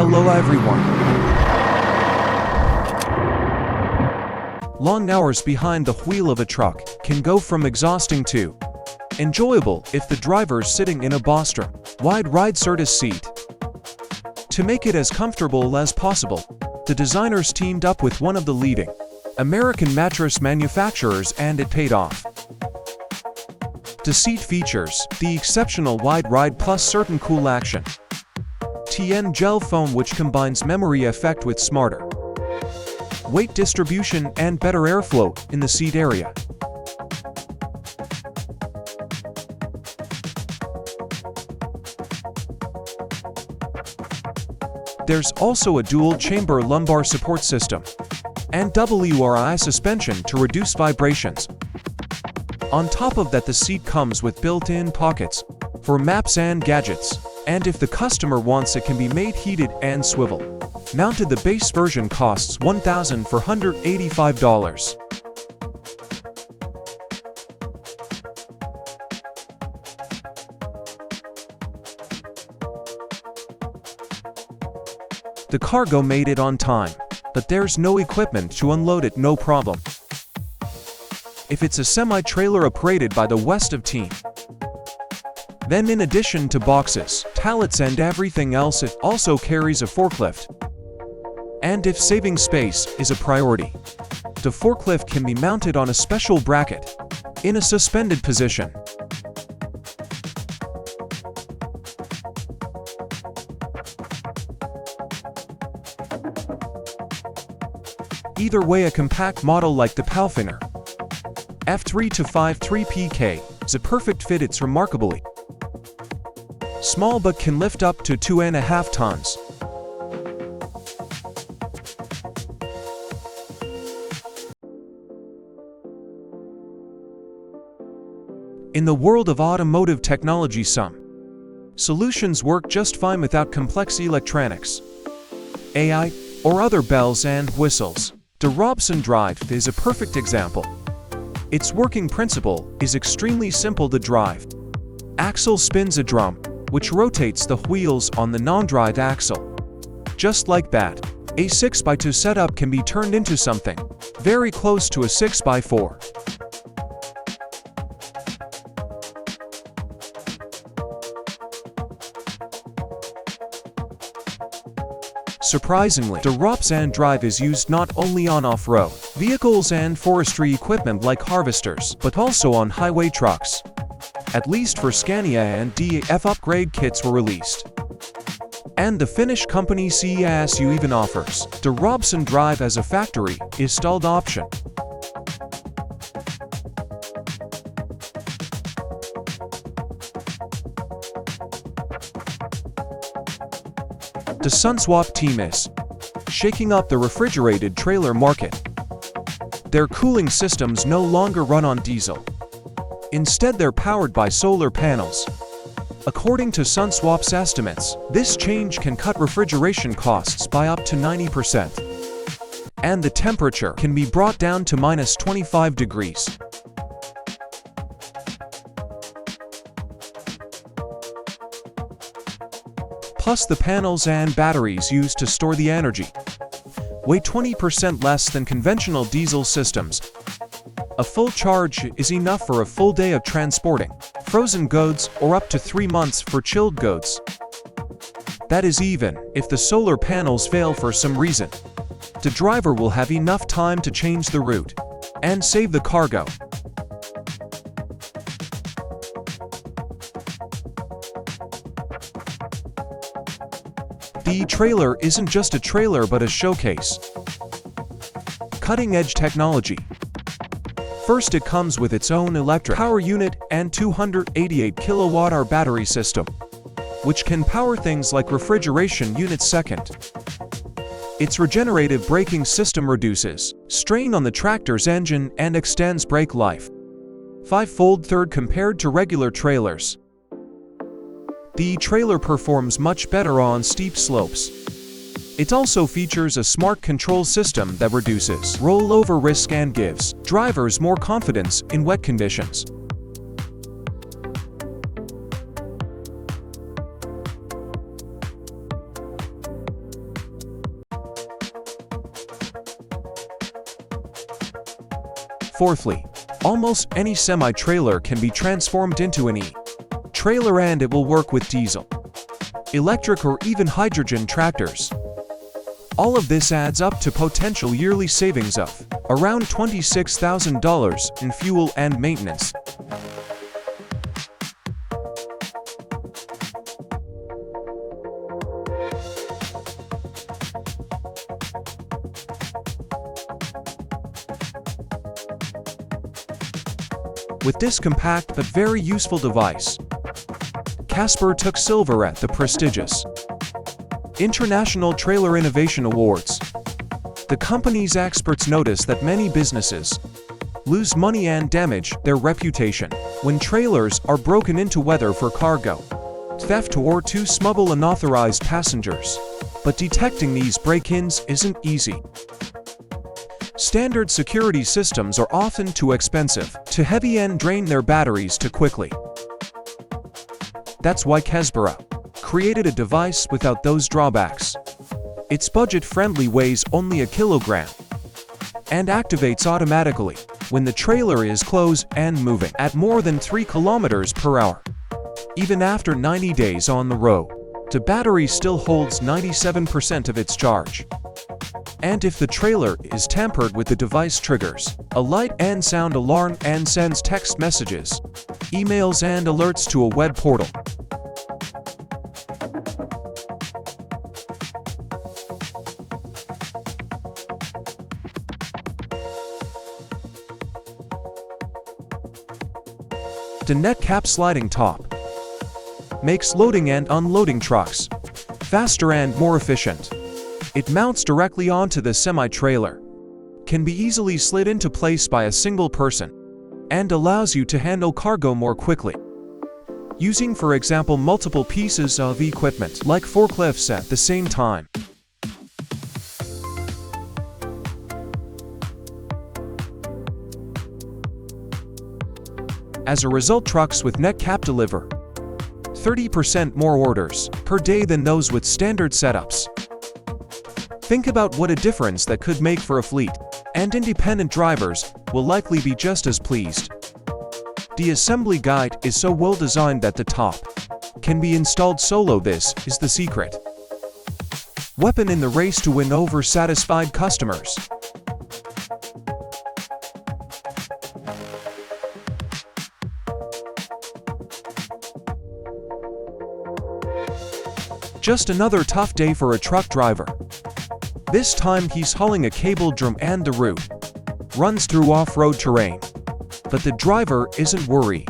Hello everyone. Long hours behind the wheel of a truck can go from exhausting to enjoyable if the driver's sitting in a Bostrom wide ride Certus seat. To make it as comfortable as possible, the designers teamed up with one of the leading American mattress manufacturers, and it paid off. The seat features the exceptional wide ride plus certain cool action TN gel foam, which combines memory effect with smarter weight distribution and better airflow in the seat area. There's also a dual-chamber lumbar support system and WRI suspension to reduce vibrations. On top of that, the seat comes with built-in pockets for maps and gadgets, and if the customer wants, it can be made heated and swivel mounted. The base version costs $1,485. The cargo made it on time, but there's no equipment to unload it, no problem. If it's a semi-trailer operated by the West of Team, then in addition to boxes, pallets and everything else, it also carries a forklift. And if saving space is a priority, the forklift can be mounted on a special bracket in a suspended position. Either way, a compact model like the Palfinger F3-53 PK is a perfect fit. It's remarkably small but can lift up to 2.5 tons. In the world of automotive technology, some solutions work just fine without complex electronics, AI, or other bells and whistles. The Robson Drive is a perfect example. Its working principle is extremely simple. The drive axle spins a drum, which rotates the wheels on the non-drive axle. Just like that, a 6x2 setup can be turned into something very close to a 6x4. Surprisingly, the Robson Drive is used not only on off-road vehicles and forestry equipment like harvesters, but also on highway trucks. At least for Scania and DAF, upgrade kits were released. And the Finnish company CASU even offers the Robson Drive as a factory installed option. The Sunswap team is shaking up the refrigerated trailer market. Their cooling systems no longer run on diesel. Instead, they're powered by solar panels. According to Sunswap's estimates, this change can cut refrigeration costs by up to 90%. And the temperature can be brought down to -25 degrees. Plus, the panels and batteries used to store the energy weigh 20% less than conventional diesel systems. A full charge is enough for a full day of transporting frozen goods, or up to 3 months for chilled goods. That is even if the solar panels fail for some reason. The driver will have enough time to change the route and save the cargo. The trailer isn't just a trailer but a showcase. Cutting-edge technology. First, it comes with its own electric power unit and 288 kWh battery system, which can power things like refrigeration units. Second, its regenerative braking system reduces strain on the tractor's engine and extends brake life 5-fold. Third, compared to regular trailers, the trailer performs much better on steep slopes. It also features a smart control system that reduces rollover risk and gives drivers more confidence in wet conditions. Fourthly, almost any semi-trailer can be transformed into an e-trailer, and it will work with diesel, electric, or even hydrogen tractors. All of this adds up to potential yearly savings of around $26,000 in fuel and maintenance. With this compact but very useful device, Casper took silver at the prestigious International Trailer Innovation Awards. The company's experts notice that many businesses lose money and damage their reputation when trailers are broken into, whether for cargo, theft, or to smuggle unauthorized passengers. But detecting these break-ins isn't easy. Standard security systems are often too expensive, too heavy, and drain their batteries too quickly. That's why Casper created a device without those drawbacks. It's budget-friendly, weighs only a kilogram, and activates automatically when the trailer is closed and moving at more than 3 kilometers per hour. Even after 90 days on the road, the battery still holds 97% of its charge. And if the trailer is tampered with, the device triggers a light and sound alarm and sends text messages, emails, and alerts to a web portal. The net cap sliding top makes loading and unloading trucks faster and more efficient. It mounts directly onto the semi-trailer, can be easily slid into place by a single person, and allows you to handle cargo more quickly, using, for example, multiple pieces of equipment like forklifts at the same time. As a result, trucks with net cap deliver 30% more orders per day than those with standard setups. Think about what a difference that could make for a fleet, and independent drivers will likely be just as pleased. The assembly guide is so well designed that the top can be installed solo. This is the secret weapon in the race to win over satisfied customers. Just another tough day for a truck driver. This time he's hauling a cable drum and the route runs through off-road terrain. But the driver isn't worried.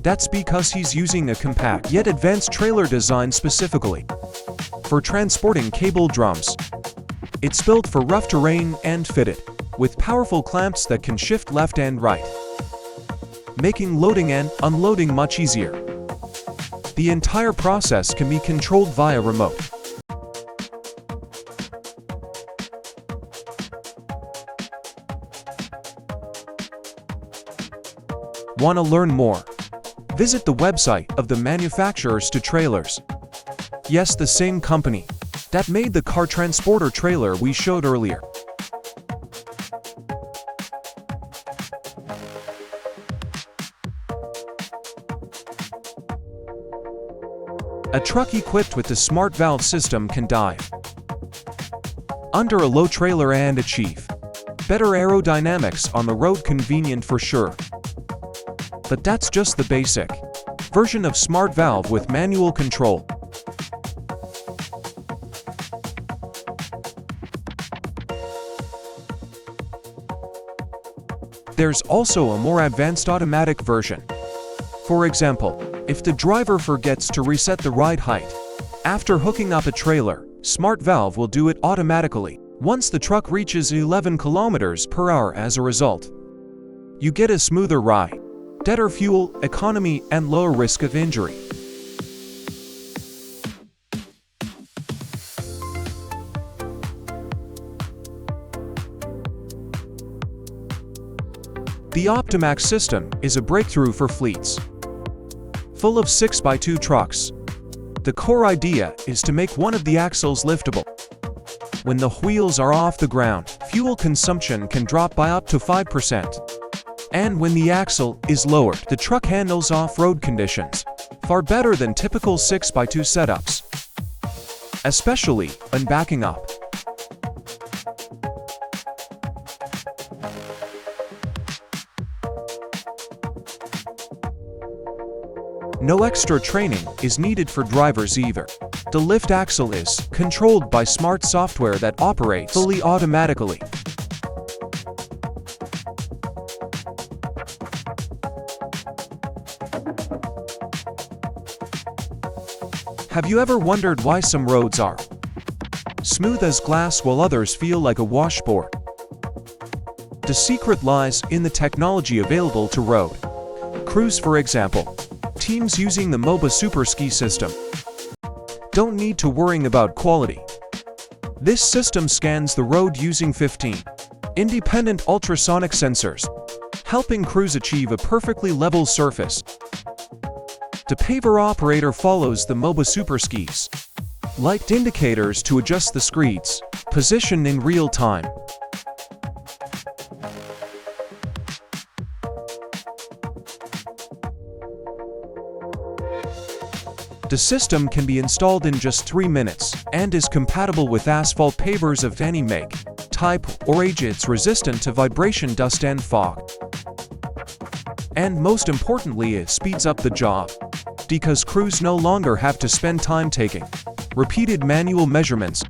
That's because he's using a compact yet advanced trailer designed specifically for transporting cable drums. It's built for rough terrain and fitted with powerful clamps that can shift left and right, making loading and unloading much easier. The entire process can be controlled via remote. Want to learn more? Visit the website of the manufacturers to trailers. Yes, the same company that made the car transporter trailer we showed earlier. A truck equipped with the smart valve system can dive under a low trailer and achieve better aerodynamics on the road, convenient for sure. But that's just the basic version of smart valve with manual control. There's also a more advanced automatic version. For example, if the driver forgets to reset the ride height after hooking up a trailer, smart valve will do it automatically once the truck reaches 11 kilometers per hour. As a result, you get a smoother ride, better fuel economy, and lower risk of injury. The Optimax system is a breakthrough for fleets full of 6x2 trucks. The core idea is to make one of the axles liftable, When the wheels are off the ground, fuel consumption can drop by up to 5%. And when the axle is lowered, the truck handles off-road conditions far better than typical 6x2 setups, especially when backing up. No extra training is needed for drivers either. The lift axle is controlled by smart software that operates fully automatically. Have you ever wondered why some roads are smooth as glass while others feel like a washboard? The secret lies in the technology available to road crews, for example. Teams using the MOBA Superski system don't need to worry about quality. This system scans the road using 15 independent ultrasonic sensors, helping crews achieve a perfectly level surface. The paver operator follows the MOBA Superski's light indicators to adjust the screed's position in real time. The system can be installed in just 3 minutes and is compatible with asphalt pavers of any make, type, or age. It's resistant to vibration, dust, and fog. And most importantly, it speeds up the job, because crews no longer have to spend time taking repeated manual measurements